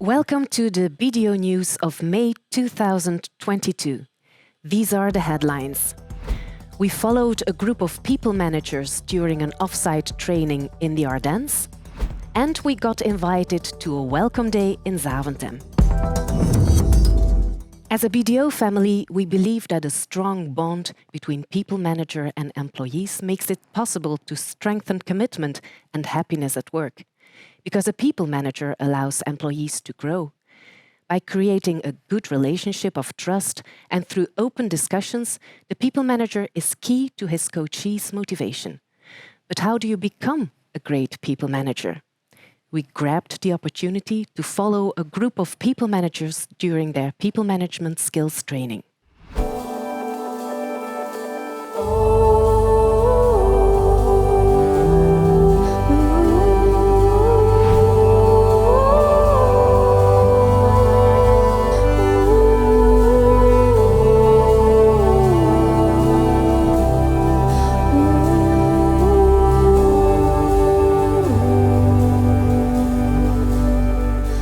Welcome to the BDO News of May 2022. These are the headlines. We followed a group of people managers during an off-site training in the Ardennes, and we got invited to a welcome day in Zaventem. As a BDO family, we believe that a strong bond between people manager and employees makes it possible to strengthen commitment and happiness at work, because a people manager allows employees to grow. By creating a good relationship of trust and through open discussions, the people manager is key to his coachee's motivation. But how do you become a great people manager? We grabbed the opportunity to follow a group of people managers during their people management skills training.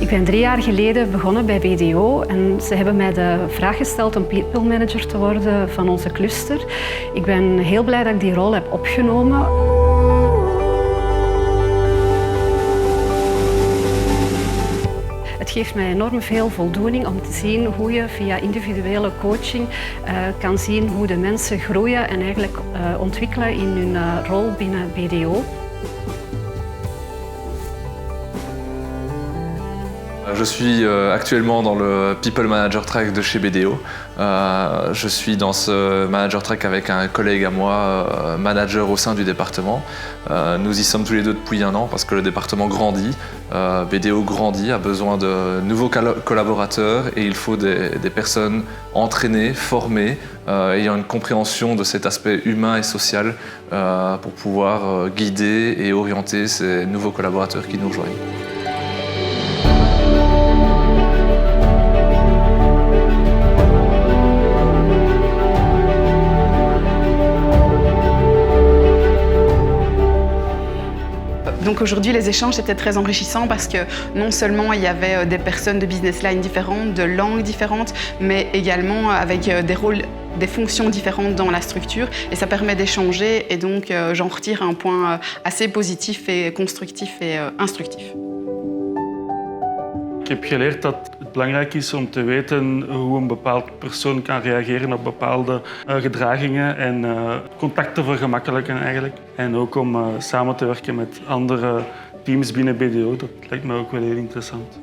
Ik ben 3 jaar geleden begonnen bij BDO en ze hebben mij de vraag gesteld om people manager te worden van onze cluster. Ik ben heel blij dat ik die rol heb opgenomen. Het geeft mij enorm veel voldoening om te zien hoe je via individuele coaching kan zien hoe de mensen groeien en eigenlijk ontwikkelen in hun rol binnen BDO. Je suis actuellement dans le People Manager Track de chez BDO. Je suis dans ce Manager Track avec un collègue à moi, manager au sein du département. Nous y sommes tous les deux depuis 1 an parce que le département grandit, BDO grandit, a besoin de nouveaux collaborateurs et il faut des personnes entraînées, formées, ayant une compréhension de cet aspect humain et social pour pouvoir guider et orienter ces nouveaux collaborateurs qui nous rejoignent. Donc aujourd'hui, les échanges étaient très enrichissants parce que non seulement il y avait des personnes de business line différentes, de langues différentes, mais également avec des rôles, des fonctions différentes dans la structure. Et ça permet d'échanger et donc j'en retire un point assez positif et constructif et instructif. Ik heb geleerd dat het belangrijk is om te weten hoe een bepaald persoon kan reageren op bepaalde gedragingen en contact te vergemakkelijken eigenlijk. En ook om samen te werken met andere teams binnen BDO, dat lijkt me ook wel heel interessant.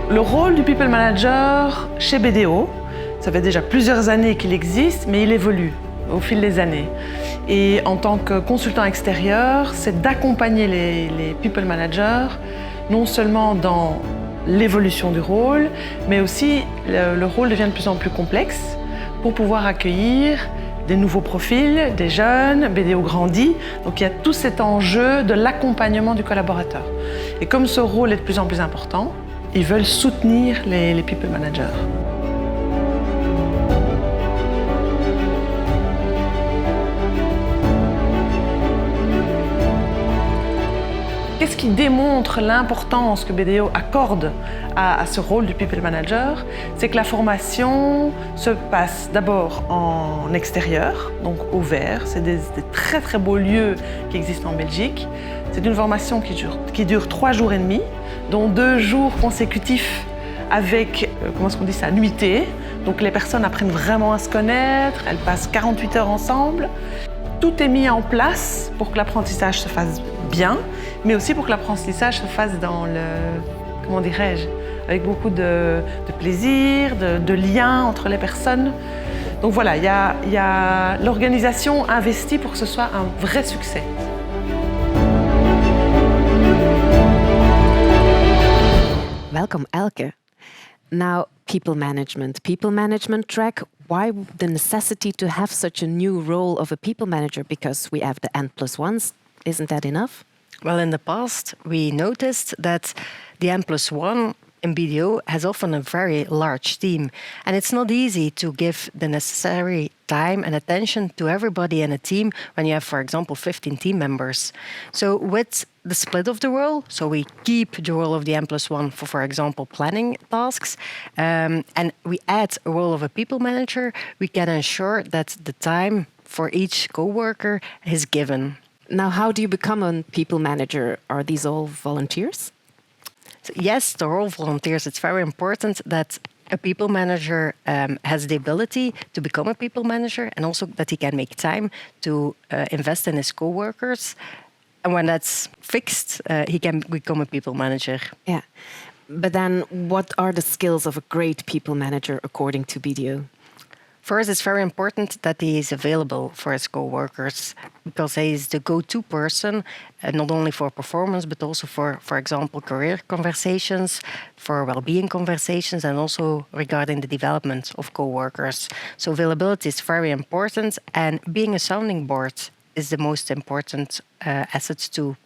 Le rôle du People Manager chez BDO, ça fait déjà plusieurs années qu'il existe, mais il évolue au fil des années. Et en tant que consultant extérieur, c'est d'accompagner les People Managers, non seulement dans l'évolution du rôle, mais aussi le rôle devient de plus en plus complexe pour pouvoir accueillir des nouveaux profils, des jeunes, BDO grandit, donc il y a tout cet enjeu de l'accompagnement du collaborateur. Et comme ce rôle est de plus en plus important, ils veulent soutenir les people managers. Qu'est-ce qui démontre l'importance que BDO accorde à ce rôle du people manager? C'est que la formation se passe d'abord en extérieur, donc au vert. C'est des très très beaux lieux qui existent en Belgique. C'est une formation qui dure 3 jours et demi, dont 2 jours consécutifs avec, comment est-ce qu'on dit ça, nuitée. Donc les personnes apprennent vraiment à se connaître, elles passent 48 heures ensemble. Tout est mis en place pour que l'apprentissage se fasse bien, mais aussi pour que l'apprentissage se fasse dans comment dirais-je, avec beaucoup de plaisir, de liens entre les personnes. Donc voilà, il y a l'organisation investie pour que ce soit un vrai succès. Welcome, Elke. Now, people management track. Why the necessity to have such a new role of a people manager? Because we have the N+1s. Isn't that enough? Well, in the past, we noticed that the N+1 in BDO has often a very large team. And it's not easy to give the necessary time and attention to everybody in a team when you have, for example, 15 team members. So with the split of the role, so we keep the role of the N+1 for example, planning tasks, and we add a role of a people manager, we can ensure that the time for each co-worker is given. Now, how do you become a people manager? Are these all volunteers? So yes, they're all volunteers. It's very important that a people manager has the ability to become a people manager and also that he can make time to invest in his co-workers. And when that's fixed, he can become a people manager. Yeah. But then what are the skills of a great people manager according to BDO? First, it's very important that he is available for his co-workers because he is the go-to person, not only for performance, but also for example, career conversations, for well-being conversations, and also regarding the development of co-workers. So availability is very important, and being a sounding board is the most important asset too.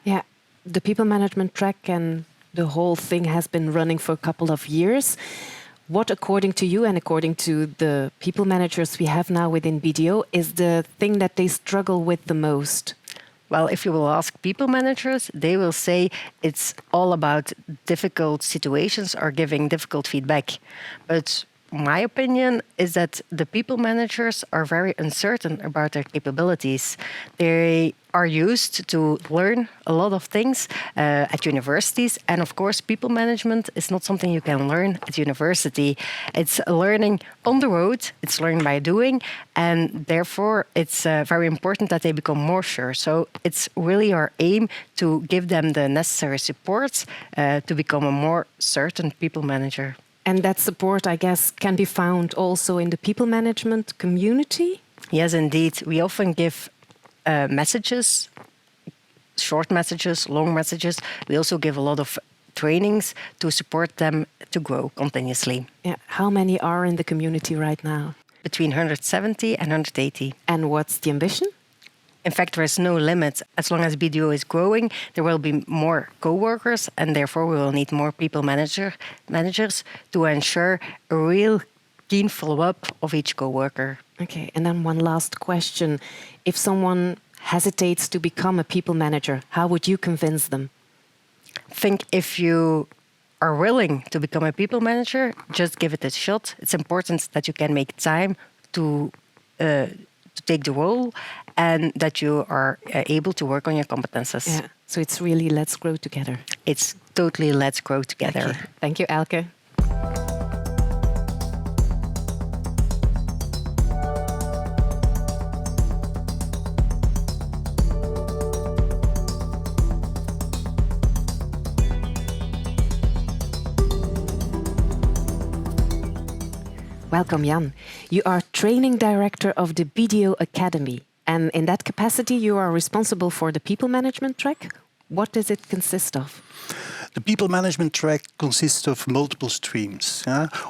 Yeah, the people management track and the whole thing has been running for a couple of years. What, according to you and according to the people managers we have now within BDO, is the thing that they struggle with the most? Well, if you will ask people managers, they will say it's all about difficult situations or giving difficult feedback. But my opinion is that the people managers are very uncertain about their capabilities. They are used to learn a lot of things at universities. And of course, people management is not something you can learn at university. It's learning on the road, it's learning by doing. And therefore, it's very important that they become more sure. So it's really our aim to give them the necessary support to become a more certain people manager. And that support, I guess, can be found also in the people management community? Yes, indeed. We often give messages, short messages, long messages. We also give a lot of trainings to support them to grow continuously. Yeah. How many are in the community right now? Between 170 and 180. And what's the ambition? In fact, there is no limit. As long as BDO is growing, there will be more co-workers, and therefore we will need more people managers to ensure a real keen follow-up of each co-worker. Okay, and then one last question. If someone hesitates to become a people manager, how would you convince them? I think if you are willing to become a people manager, just give it a shot. It's important that you can make time to take the role and that you are able to work on your competences. Yeah. So it's really let's grow together. It's totally let's grow together. Okay. Thank you, Elke. Welcome, Jan. You are training director of the BDO Academy. And in that capacity, you are responsible for the people management track. What does it consist of? The people management track consists of multiple streams.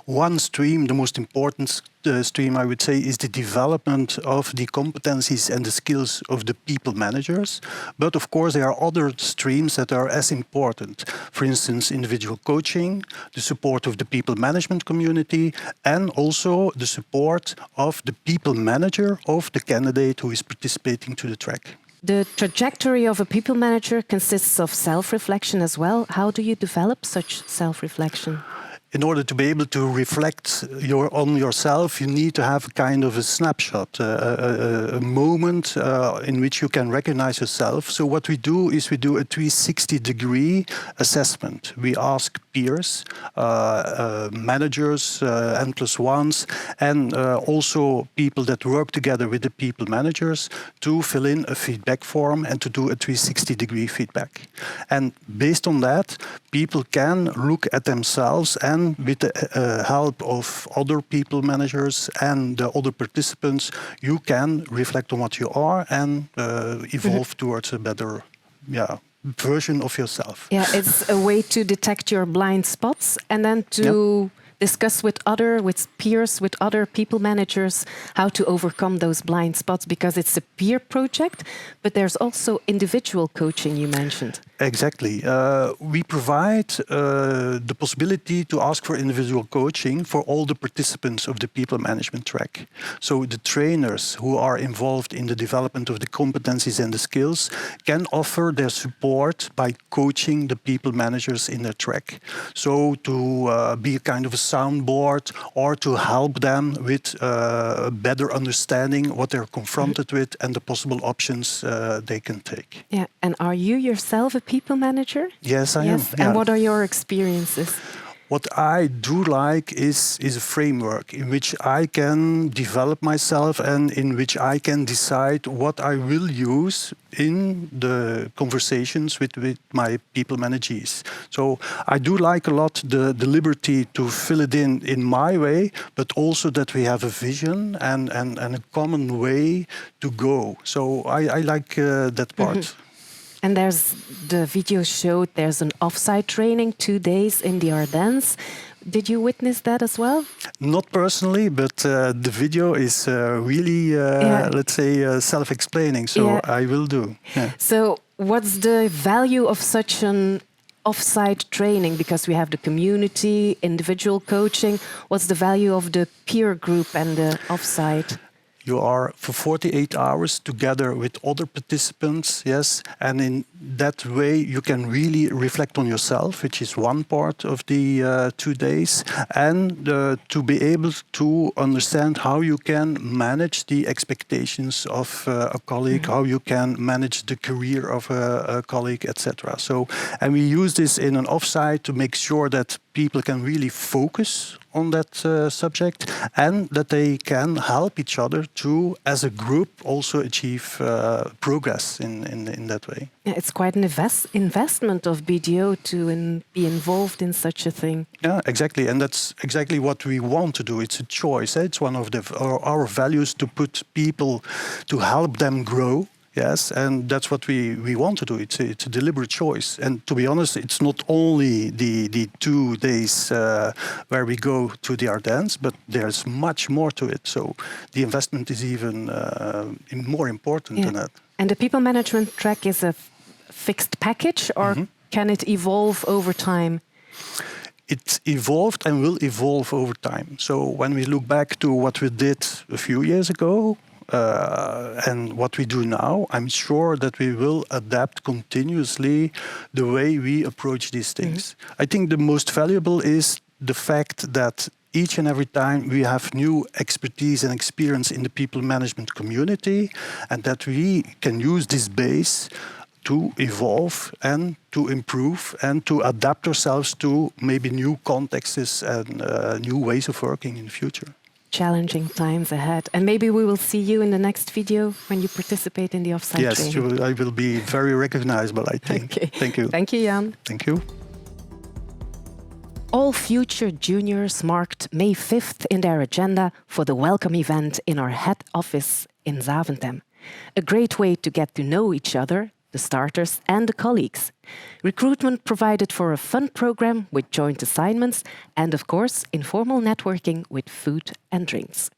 One stream, the most important stream, I would say, is the development of the competencies and the skills of the people managers. But of course, there are other streams that are as important. For instance, individual coaching, the support of the people management community, and also the support of the people manager of the candidate who is participating to the track. The trajectory of a people manager consists of self-reflection as well. How do you develop such self-reflection? In order to be able to reflect on yourself, you need to have a kind of a snapshot, a moment in which you can recognize yourself. So what we do is we do a 360-degree assessment. We ask peers, managers, N+1s, and also people that work together with the people managers to fill in a feedback form and to do a 360-degree feedback. And based on that, people can look at themselves and with the help of other people managers and the other participants, you can reflect on what you are and evolve towards a better version of yourself. Yeah, it's a way to detect your blind spots and then to discuss with peers, with other people managers, how to overcome those blind spots, because it's a peer project, but there's also individual coaching you mentioned. Exactly. We provide the possibility to ask for individual coaching for all the participants of the people management track. So the trainers who are involved in the development of the competencies and the skills can offer their support by coaching the people managers in their track. So to be a kind of a soundboard or to help them with a better understanding what they're confronted with and the possible options they can take. Yeah, and are you yourself a people manager? Yes, I am. And what are your experiences? What I do like is a framework in which I can develop myself and in which I can decide what I will use in the conversations with my people managees. So I do like a lot the liberty to fill it in my way, but also that we have a vision and a common way to go. So I like that part. Mm-hmm. And the video showed there's an offsite training, 2 days in the Ardennes. Did you witness that as well? Not personally, but the video is really, let's say, self-explaining. So I will do. Yeah. So what's the value of such an offsite training? Because we have the community, individual coaching. What's the value of the peer group and the offsite? You are for 48 hours together with other participants, yes, and in that way you can really reflect on yourself, which is one part of the 2 days, and to be able to understand how you can manage the expectations of a colleague, how you can manage the career of a colleague, etc. So, and we use this in an offsite to make sure that people can really focus on that subject and that they can help each other to, as a group, also achieve progress in that way. Yeah, it's quite an investment of BDO to be involved in such a thing. Yeah, exactly. And that's exactly what we want to do. It's a choice. It's one of our values to put people, to help them grow. Yes, and that's what we want to do. It's a deliberate choice. And to be honest, it's not only the 2 days where we go to the Ardennes, but there's much more to it. So the investment is even more important than that. And the people management track is a fixed package, or can it evolve over time? It evolved and will evolve over time. So when we look back to what we did a few years ago, and what we do now, I'm sure that we will adapt continuously the way we approach these things. I think the most valuable is the fact that each and every time we have new expertise and experience in the people management community, and that we can use this base to evolve and to improve and to adapt ourselves to maybe new contexts and new ways of working in the future. Challenging times ahead. And maybe we will see you in the next video when you participate in the offsite training. Yes, I will be very recognizable, I think. Okay. Thank you. Thank you, Jan. Thank you. All future juniors marked May 5th in their agenda for the welcome event in our head office in Zaventem. A great way to get to know each other, the starters and the colleagues. Recruitment provided for a fun program with joint assignments and, of course, informal networking with food and drinks.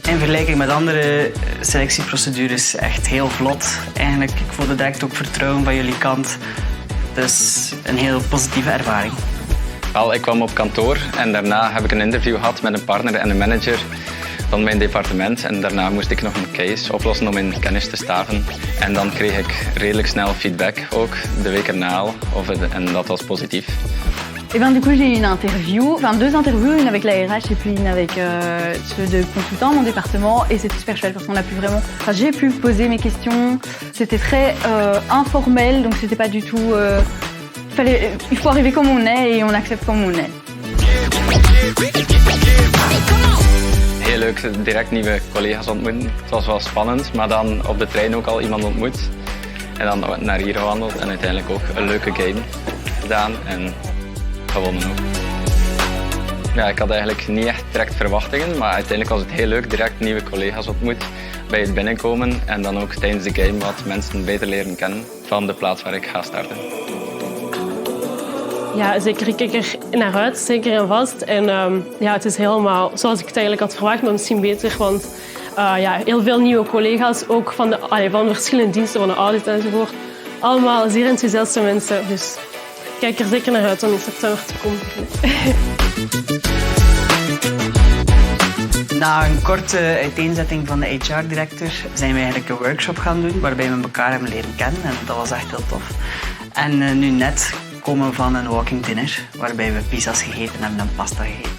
In vergelijking met andere selectieprocedures echt heel vlot. Eigenlijk, ik voelde direct ook vertrouwen van jullie kant. Dus een heel positieve ervaring. Wel, ik kwam op kantoor en daarna heb ik een interview gehad met een partner en een manager van mijn departement. En daarna moest ik nog een case oplossen om in kennis te staven. En dan kreeg ik redelijk snel feedback ook, de week erna al. En dat was positief. Et ben, du coup, j'ai eu une interview, enfin 2 interviews, une avec la RH et puis une avec ceux de consultants, mon département. Et c'était super chouette parce qu'on a pu vraiment, enfin, j'ai pu poser mes questions. C'était très informel, donc c'était pas du tout. Il faut arriver comme on est et on accepte comme on est. Heel leuk, direct nieuwe collega's ontmoeten. Het was wel spannend, maar dan op de trein ook al iemand ontmoet. En dan naar hier gewandeld en uiteindelijk ook een leuke game gedaan en gewonnen ook. Ja, ik had eigenlijk niet echt direct verwachtingen, maar uiteindelijk was het heel leuk. Direct nieuwe collega's ontmoet bij het binnenkomen en dan ook tijdens de game wat mensen beter leren kennen van de plaats waar ik ga starten. Ja, zeker. Ik kijk er naar uit, zeker en vast. En ja, het is helemaal zoals ik het eigenlijk had verwacht, maar misschien beter. Want ja, heel veel nieuwe collega's, ook van verschillende diensten, van de audit enzovoort. Allemaal zeer enthousiaste mensen. Dus ik kijk er zeker naar uit om in september te komen. Na een korte uiteenzetting van de HR-director zijn we eigenlijk een workshop gaan doen waarbij we elkaar hebben leren kennen en dat was echt heel tof. En nu net komen we van een walking dinner waarbij we pizza's gegeten hebben en pasta gegeten.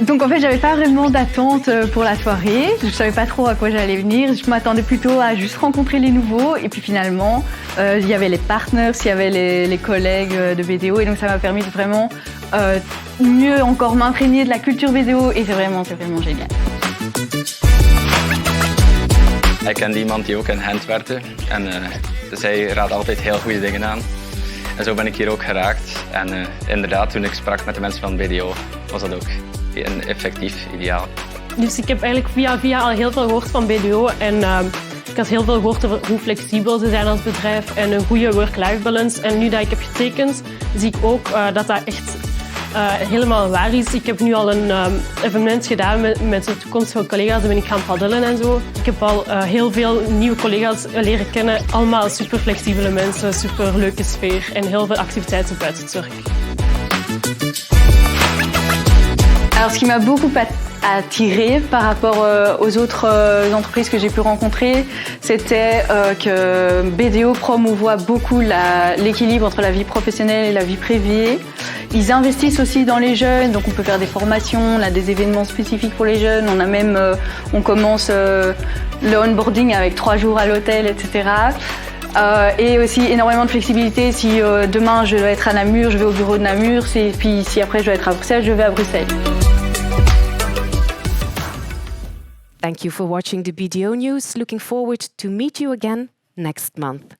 Donc en fait, j'avais pas vraiment d'attente pour la soirée. Je savais pas trop à quoi j'allais venir. Je m'attendais plutôt à juste rencontrer les nouveaux. Et puis finalement, il y avait les partners, il y avait les collègues de BDO. Et donc ça m'a permis de vraiment mieux encore m'imprégner de la culture BDO. Et c'est vraiment génial. Ik kende iemand die ook in Gent werkte en zij raadt altijd heel goede dingen aan. En zo ben ik hier ook geraakt. En inderdaad, toen ik sprak met de mensen van BDO, was dat ook een effectief ideaal. Dus ik heb eigenlijk via al heel veel gehoord van BDO en ik had heel veel gehoord over hoe flexibel ze zijn als bedrijf en een goede work-life balance. En nu dat ik heb getekend, zie ik ook dat dat echt helemaal waar is. Ik heb nu al een evenement gedaan met de toekomstige collega's, daar ben ik gaan paddelen en zo. Ik heb al heel veel nieuwe collega's leren kennen, allemaal super flexibele mensen, super leuke sfeer en heel veel activiteiten buiten het werk. Alors, ce qui m'a beaucoup attiré par rapport aux autres entreprises que j'ai pu rencontrer, c'était que BDO promouvoit beaucoup l'équilibre entre la vie professionnelle et la vie privée. Ils investissent aussi dans les jeunes, donc on peut faire des formations, on a des événements spécifiques pour les jeunes, on commence le onboarding avec 3 jours à l'hôtel, etc. Et aussi énormément de flexibilité. Si demain je dois être à Namur, je vais au bureau de Namur. Puis si après je dois être à Bruxelles, je vais à Bruxelles. Thank you for watching the BDO News. Looking forward to meet you again next month.